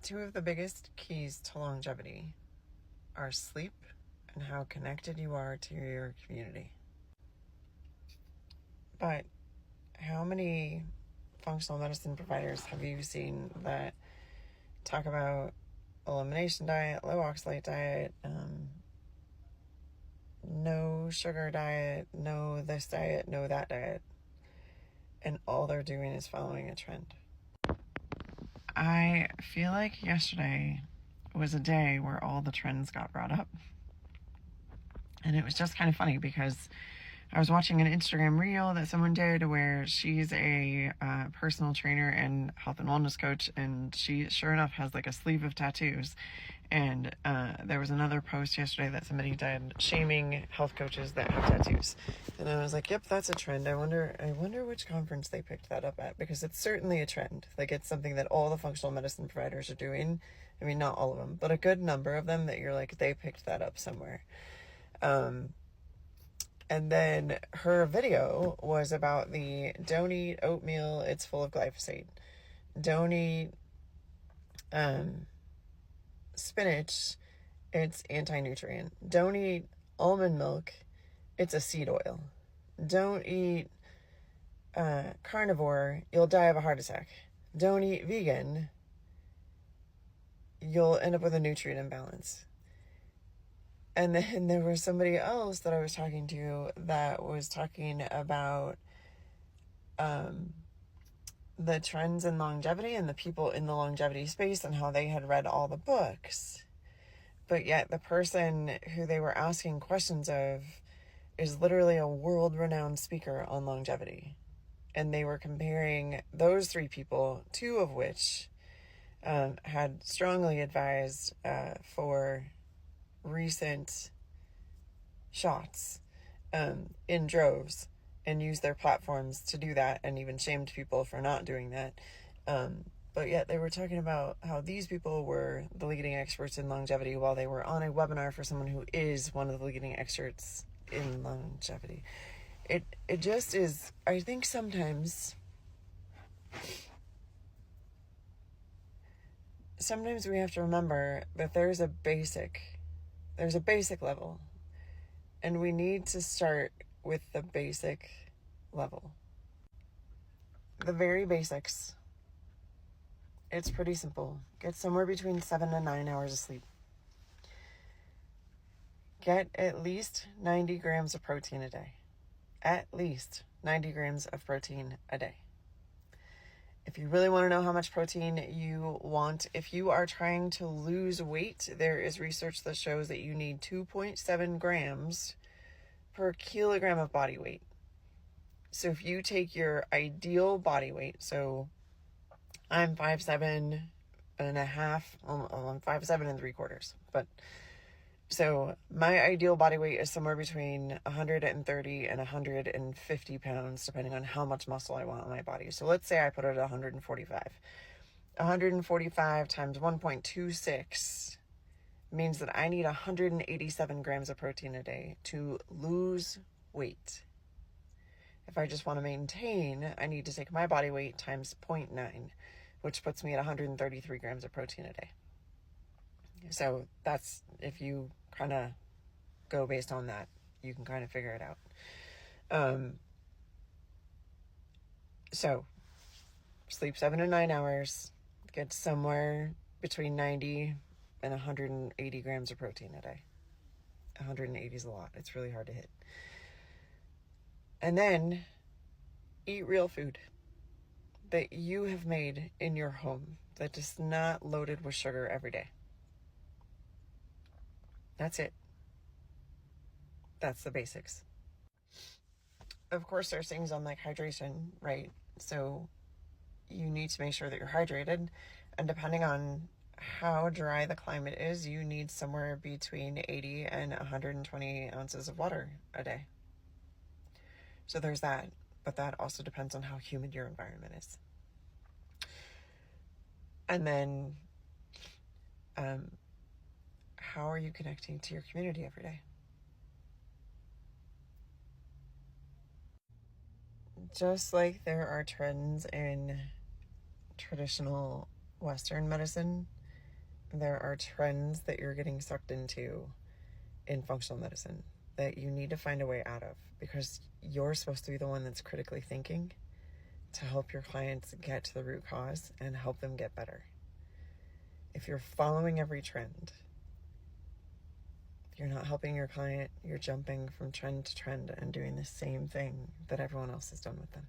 Two of the biggest keys to longevity are sleep and how connected you are to your community. But how many functional medicine providers have you seen that talk about elimination diet, low oxalate diet, no sugar diet, no this diet, no that diet, and all they're doing is following a trend? I feel like yesterday was a day where all the trends got brought up. And it was just kind of funny because I was watching an Instagram reel that someone did where she's a personal trainer and health and wellness coach, and she sure enough has like a sleeve of tattoos. And there was another post yesterday that somebody did shaming health coaches that have tattoos, and I was like, yep, that's a trend. I wonder which conference they picked that up at, because it's certainly a trend. Like, it's something that all the functional medicine providers are doing. I mean, not all of them, but a good number of them that you're like, they picked that up somewhere. And then her video was about the don't eat oatmeal, it's full of glyphosate. Don't eat spinach, it's anti-nutrient. Don't eat almond milk, it's a seed oil. Don't eat carnivore, you'll die of a heart attack. Don't eat vegan, you'll end up with a nutrient imbalance. And then there was somebody else that I was talking to that was talking about the trends in longevity and the people in the longevity space and how they had read all the books. But yet the person who they were asking questions of is literally a world-renowned speaker on longevity. And they were comparing those three people, two of which had strongly advised for recent shots in droves, and used their platforms to do that, and even shamed people for not doing that. But yet they were talking about how these people were the leading experts in longevity while they were on a webinar for someone who is one of the leading experts in longevity. It just is. I think sometimes we have to remember that there's a basic level, and we need to start with the basic level. The very basics. It's pretty simple. Get somewhere between 7 and 9 hours of sleep. Get at least 90 grams of protein a day. At least 90 grams of protein a day. If you really want to know how much protein you want, if you are trying to lose weight, there is research that shows that you need 2.7 grams per kilogram of body weight. So if you take your ideal body weight, so I'm 5'7" and a half, I'm 5'7" and 3/4, but so my ideal body weight is somewhere between 130 and 150 pounds, depending on how much muscle I want on my body. So let's say I put it at 145. 145 times 1.26 means that I need 187 grams of protein a day to lose weight. If I just want to maintain, I need to take my body weight times 0.9, which puts me at 133 grams of protein a day. So that's, if you kind of go based on that, you can kind of figure it out. So sleep 7 to 9 hours, get somewhere between 90 and 180 grams of protein a day. 180 is a lot. It's really hard to hit. And then eat real food that you have made in your home that is not loaded with sugar every day. That's it. That's the basics. Of course, there's things on like hydration, right? So you need to make sure that you're hydrated. And depending on how dry the climate is, you need somewhere between 80 and 120 ounces of water a day. So there's that. But that also depends on how humid your environment is. And then, how are you connecting to your community every day? Just like there are trends in traditional Western medicine, there are trends that you're getting sucked into in functional medicine that you need to find a way out of, because you're supposed to be the one that's critically thinking to help your clients get to the root cause and help them get better. If you're following every trend, you're not helping your client, you're jumping from trend to trend and doing the same thing that everyone else has done with them.